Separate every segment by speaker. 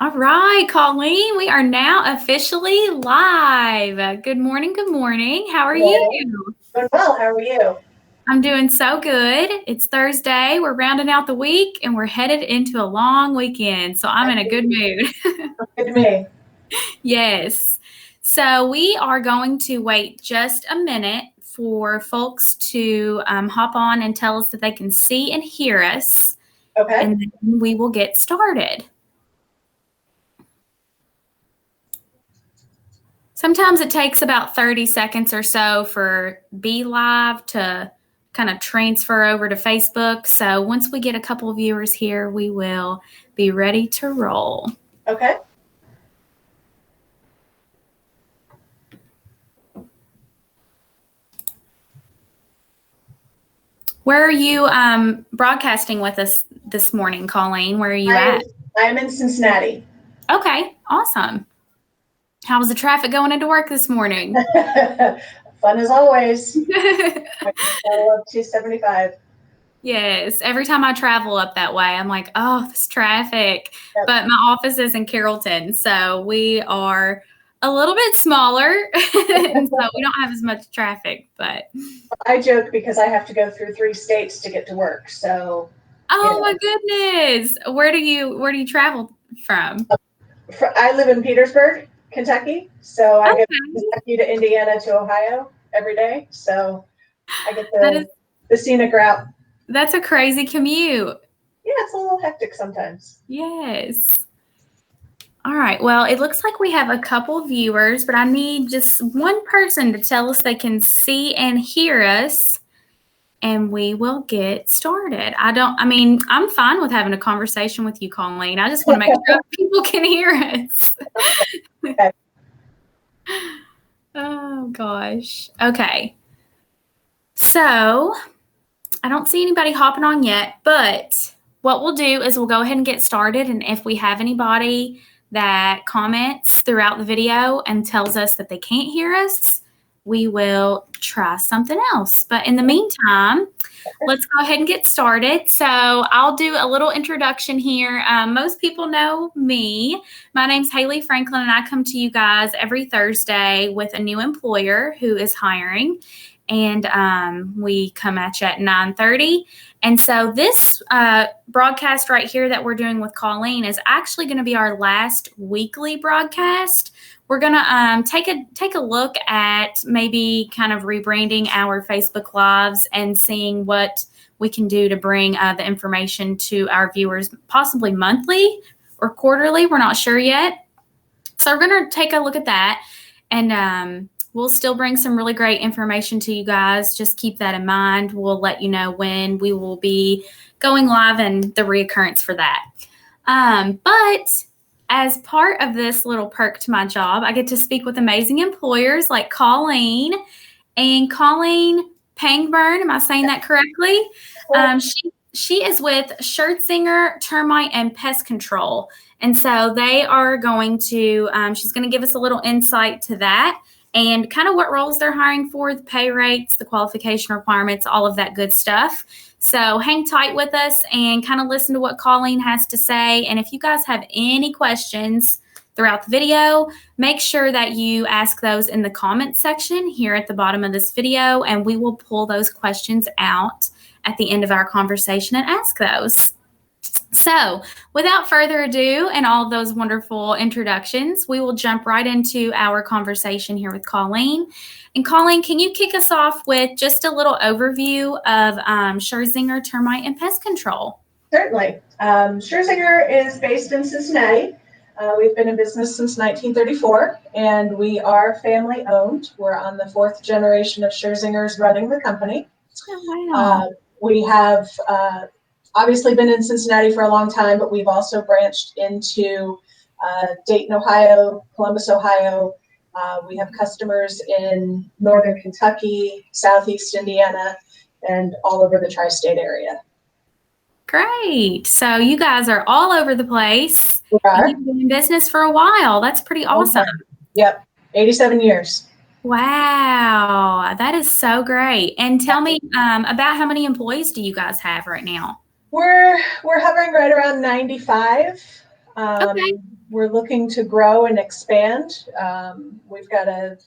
Speaker 1: All right, Colleen, we are now officially live. Good morning. Good morning. How are
Speaker 2: Good morning.
Speaker 1: you?
Speaker 2: Doing well. How are you?
Speaker 1: I'm doing so good. It's Thursday. We're rounding out the week and we're headed into a long weekend. So I'm in a good mood.
Speaker 2: Good to me.
Speaker 1: Yes. So we are going to wait just a minute for folks to hop on and tell us that they can see and hear us,
Speaker 2: Okay.
Speaker 1: and then we will get started. Sometimes it takes about 30 seconds or so for Be Live to kind of transfer over to Facebook. So once we get a couple of viewers here, we will be ready to roll.
Speaker 2: Okay.
Speaker 1: Where are you broadcasting with us this morning, Colleen? Where are you
Speaker 2: I
Speaker 1: at?
Speaker 2: I'm in Cincinnati.
Speaker 1: Okay, awesome. How was the traffic going into work this morning?
Speaker 2: Fun as always. I love 275.
Speaker 1: Yes, every time I travel up that way, I'm like, oh, this traffic.
Speaker 2: Yep.
Speaker 1: But my office is in Carrollton, so we are a little bit smaller, and so we don't have as much traffic. But
Speaker 2: I joke because I have to go through 3 states to get to work. So,
Speaker 1: oh my goodness, where do you travel from?
Speaker 2: I live in Petersburg, Kentucky. So I go from
Speaker 1: Okay,
Speaker 2: Kentucky to Indiana to Ohio every day. So I get
Speaker 1: that is
Speaker 2: the scenic route.
Speaker 1: that's a crazy commute.
Speaker 2: Yeah, it's a little hectic sometimes.
Speaker 1: Yes. All right. Well, it looks like we have a couple viewers, but I need just one person to tell us they can see and hear us, and we will get started. I'm fine with having a conversation with you, Colleen. I just want to make sure people can hear us.
Speaker 2: Okay.
Speaker 1: Oh, gosh. Okay. So I don't see anybody hopping on yet, but what we'll do is we'll go ahead and get started. And if we have anybody that comments throughout the video and tells us that they can't hear us, we will try something else. But in the meantime, let's go ahead and get started. So I'll do a little introduction here. Most people know me. My name's Haley Franklin, and I come to you guys every Thursday with a new employer who is hiring. And we come at you at 9:30. And so this broadcast right here that we're doing with Colleen is actually going to be our last weekly broadcast. We're going to take a look at maybe kind of rebranding our Facebook Lives and seeing what we can do to bring the information to our viewers, possibly monthly or quarterly. We're not sure yet. So we're going to take a look at that, and we'll still bring some really great information to you guys. Just keep that in mind. We'll let you know when we will be going live and the reoccurrence for that. But as part of this little perk to my job, I get to speak with amazing employers like Colleen Pangburn. Am I saying that correctly? She is with Scherzinger, Termite, and Pest Control. And so they are going to, she's going to give us a little insight to that and kind of what roles they're hiring for, the pay rates, the qualification requirements, all of that good stuff. So hang tight with us and kind of listen to what Colleen has to say. And if you guys have any questions throughout the video, make sure that you ask those in the comments section here at the bottom of this video, and we will pull those questions out at the end of our conversation and ask those. So without further ado and all of those wonderful introductions, we will jump right into our conversation here with Colleen. And Colleen, can you kick us off with just a little overview of Scherzinger, Termite, and Pest Control?
Speaker 2: Certainly. Scherzinger is based in Cincinnati. We've been in business since 1934, and we are family owned. We're on the 4th generation of Scherzingers running the company.
Speaker 1: Oh, wow.
Speaker 2: We have obviously been in Cincinnati for a long time, but we've also branched into Dayton, Ohio, Columbus, Ohio. We have customers in northern Kentucky, southeast Indiana, and all over the tri-state area.
Speaker 1: Great. So you guys are all over the place.
Speaker 2: We are.
Speaker 1: You've been in business for a while. That's pretty awesome.
Speaker 2: Yep, 87 years.
Speaker 1: Wow, that is so great. And tell me about how many employees do you guys have right now?
Speaker 2: We're hovering right around 95.
Speaker 1: Okay.
Speaker 2: We're looking to grow and expand. We've got a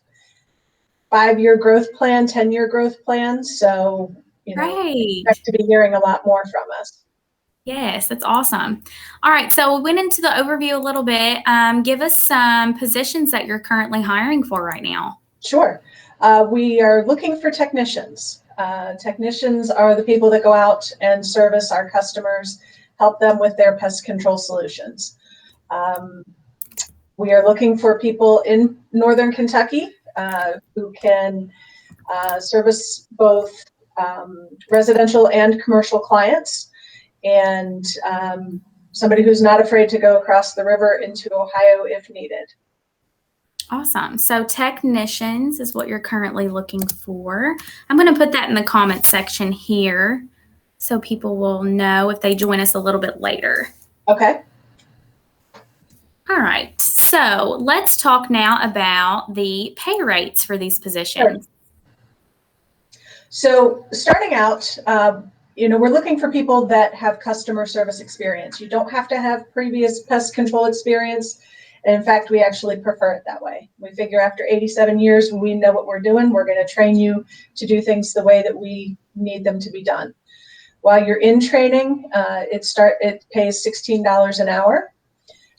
Speaker 2: 5-year growth plan, 10-year growth plan. So,
Speaker 1: Great.
Speaker 2: expect to be hearing a lot more from us.
Speaker 1: Yes, that's awesome. All right, so we went into the overview a little bit. Give us some positions that you're currently hiring for right now.
Speaker 2: Sure. We are looking for technicians. Technicians are the people that go out and service our customers, help them with their pest control solutions. We are looking for people in Northern Kentucky who can service both residential and commercial clients, and somebody who's not afraid to go across the river into Ohio if needed.
Speaker 1: Awesome. So technicians is what you're currently looking for. I'm going to put that in the comments section here so people will know if they join us a little bit later.
Speaker 2: Okay.
Speaker 1: All right. So let's talk now about the pay rates for these positions.
Speaker 2: Sure. So starting out, we're looking for people that have customer service experience. You don't have to have previous pest control experience. And in fact, we actually prefer it that way. We figure after 87 years, we know what we're doing. We're going to train you to do things the way that we need them to be done. While you're in training, it pays $16 an hour.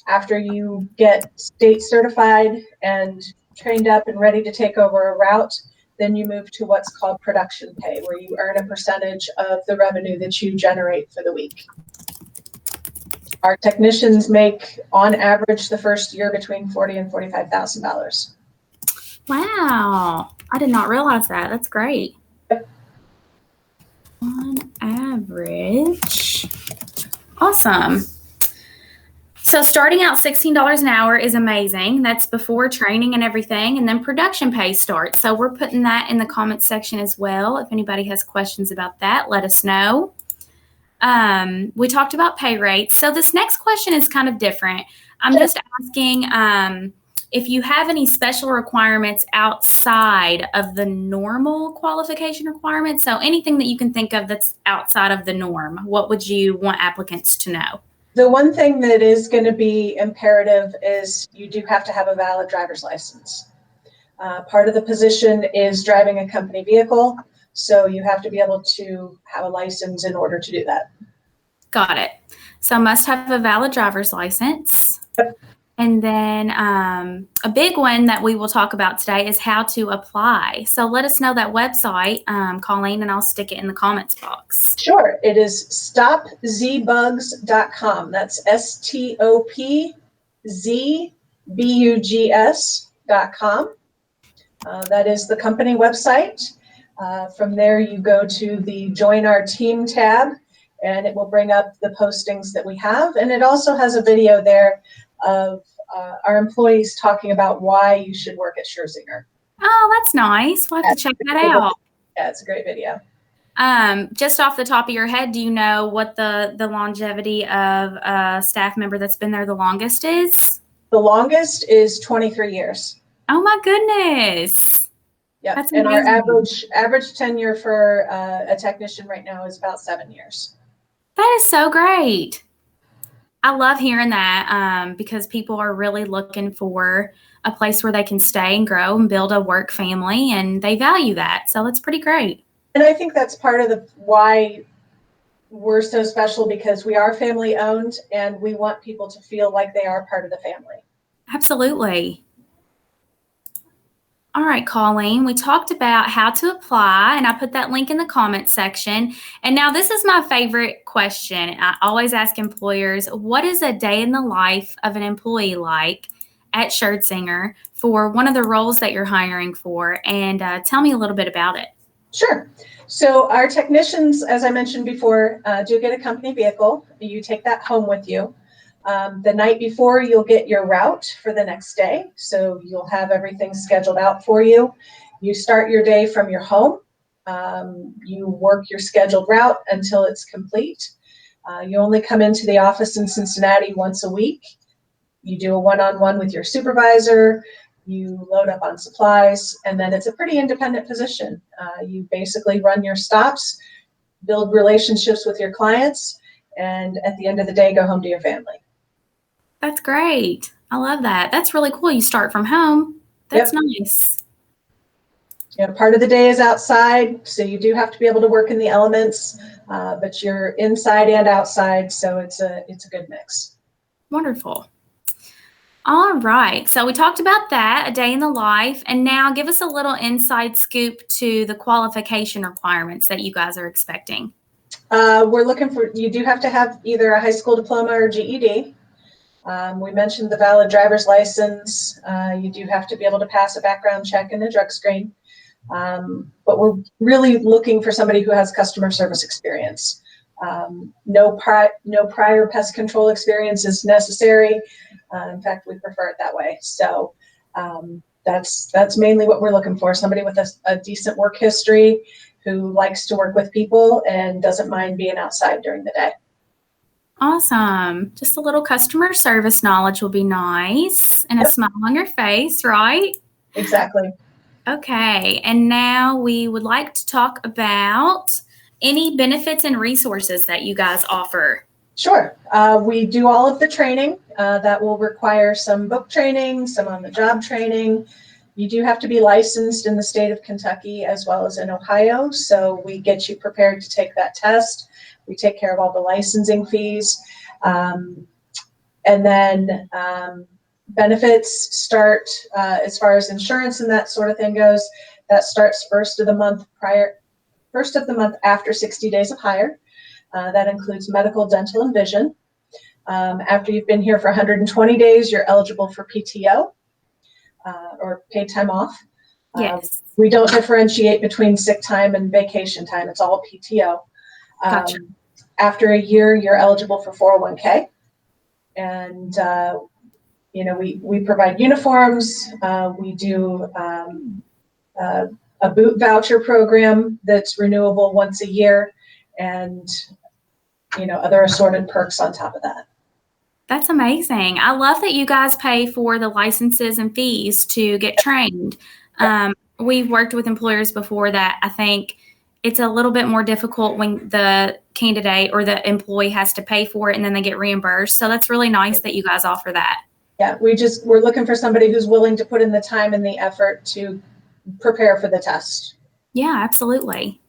Speaker 2: After you get state certified and trained up and ready to take over a route, then you move to what's called production pay, where you earn a percentage of the revenue that you generate for the week. Our technicians make, on average, the first year between $40,000 and $45,000.
Speaker 1: Wow. I did not realize that. That's great.
Speaker 2: Yep.
Speaker 1: On average. Awesome. So starting out $16 an hour is amazing. That's before training and everything. And then production pay starts. So we're putting that in the comments section as well. If anybody has questions about that, let us know. We talked about pay rates. So this next question is kind of different. I'm just asking if you have any special requirements outside of the normal qualification requirements. So anything that you can think of that's outside of the norm, what would you want applicants to know?
Speaker 2: The one thing that is going to be imperative is you do have to have a valid driver's license. Part of the position is driving a company vehicle, so you have to be able to have a license in order to do that.
Speaker 1: Got it. So must have a valid driver's license.
Speaker 2: Yep.
Speaker 1: And then a big one that we will talk about today is how to apply. So let us know that website, Colleen, and I'll stick it in the comments box.
Speaker 2: Sure. It is stopzbugs.com. That's stopzbugs.com. That is the company website. From there, you go to the Join Our Team tab, and it will bring up the postings that we have. And it also has a video there of our employees talking about why you should work at Scherzinger.
Speaker 1: Oh, that's nice. We'll have to check that out.
Speaker 2: Yeah, it's a great video.
Speaker 1: Just off the top of your head, do you know what the longevity of a staff member that's been there the longest is?
Speaker 2: The longest is 23 years.
Speaker 1: Oh my goodness.
Speaker 2: Yeah,
Speaker 1: That's
Speaker 2: and
Speaker 1: amazing.
Speaker 2: our average tenure for a technician right now is about 7 years.
Speaker 1: That is so great. I love hearing that because people are really looking for a place where they can stay and grow and build a work family, and they value that. So that's pretty great.
Speaker 2: And I think that's part of why we're so special, because we are family owned and we want people to feel like they are part of the family.
Speaker 1: Absolutely. All right, Colleen, we talked about how to apply, and I put that link in the comments section. And now this is my favorite question. I always ask employers, what is a day in the life of an employee like at Scherzinger for one of the roles that you're hiring for? And tell me a little bit about it.
Speaker 2: Sure. So our technicians, as I mentioned before, do get a company vehicle. You take that home with you. The night before, you'll get your route for the next day. So you'll have everything scheduled out for you. You start your day from your home. You work your scheduled route until it's complete. You only come into the office in Cincinnati once a week. You do a one-on-one with your supervisor. You load up on supplies, and then it's a pretty independent position. You basically run your stops, build relationships with your clients, and at the end of the day, go home to your family.
Speaker 1: That's great. I love that. That's really cool. You start from home. That's nice.
Speaker 2: Part of the day is outside, so you do have to be able to work in the elements, but you're inside and outside, so it's a good mix.
Speaker 1: Wonderful. All right. So we talked about that, a day in the life, and now give us a little inside scoop to the qualification requirements that you guys are expecting.
Speaker 2: We're looking for, you do have to have either a high school diploma or GED. We mentioned the valid driver's license. You do have to be able to pass a background check and a drug screen. But we're really looking for somebody who has customer service experience. No prior pest control experience is necessary. In fact, we prefer it that way. So that's mainly what we're looking for. Somebody with a decent work history who likes to work with people and doesn't mind being outside during the day.
Speaker 1: Awesome. Just a little customer service knowledge will be nice, and a smile on your face, right?
Speaker 2: Exactly.
Speaker 1: Okay, and now we would like to talk about any benefits and resources that you guys offer.
Speaker 2: Sure. We do all of the training. That will require some book training, some on-the-job training. You do have to be licensed in the state of Kentucky as well as in Ohio, so we get you prepared to take that test. We take care of all the licensing fees. And then benefits start, as far as insurance and that sort of thing goes, that starts first of the month after 60 days of hire. That includes medical, dental, and vision. After you've been here for 120 days, you're eligible for PTO, or paid time off.
Speaker 1: Yes.
Speaker 2: We don't differentiate between sick time and vacation time. It's all PTO.
Speaker 1: Gotcha.
Speaker 2: After a year, you're eligible for 401k. And, we provide uniforms. We do a boot voucher program that's renewable once a year, and, other assorted perks on top of that.
Speaker 1: That's amazing. I love that you guys pay for the licenses and fees to get trained. We've worked with employers before that I think it's a little bit more difficult when the candidate or the employee has to pay for it and then they get reimbursed. So that's really nice that you guys offer that.
Speaker 2: Yeah, we're looking for somebody who's willing to put in the time and the effort to prepare for the test.
Speaker 1: Yeah, absolutely.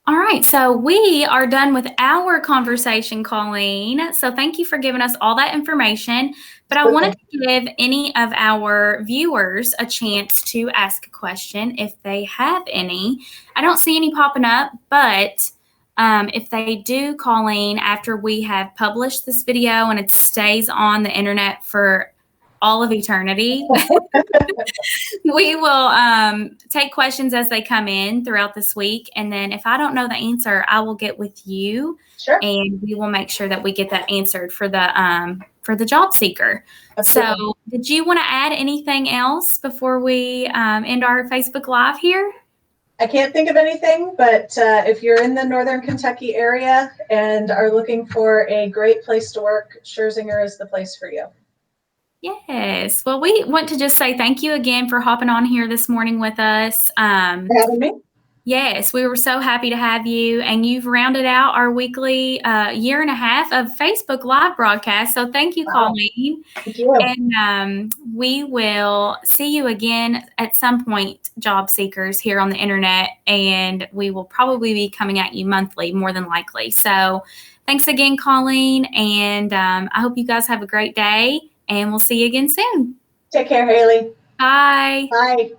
Speaker 1: All right, so we are done with our conversation, Colleen. So thank you for giving us all that information. But I wanted to give any of our viewers a chance to ask a question if they have any. I don't see any popping up, but if they do, Colleen, after we have published this video and it stays on the internet for all of eternity, we will take questions as they come in throughout this week. And then if I don't know the answer, I will get with you.
Speaker 2: Sure.
Speaker 1: And we will make sure that we get that answered for the job seeker. Absolutely. So did you want to add anything else before we end our Facebook Live here?
Speaker 2: I can't think of anything, but if you're in the Northern Kentucky area and are looking for a great place to work, Scherzinger is the place for you.
Speaker 1: Yes. Well, we want to just say thank you again for hopping on here this morning with us.
Speaker 2: For having me.
Speaker 1: Yes, we were so happy to have you, and you've rounded out our weekly year and a half of Facebook Live broadcast. So thank you, Colleen.
Speaker 2: Thank you.
Speaker 1: And we will see you again at some point, job seekers, here on the internet, and we will probably be coming at you monthly, more than likely. So thanks again, Colleen, and I hope you guys have a great day, and we'll see you again soon.
Speaker 2: Take care, Haley.
Speaker 1: Bye.
Speaker 2: Bye.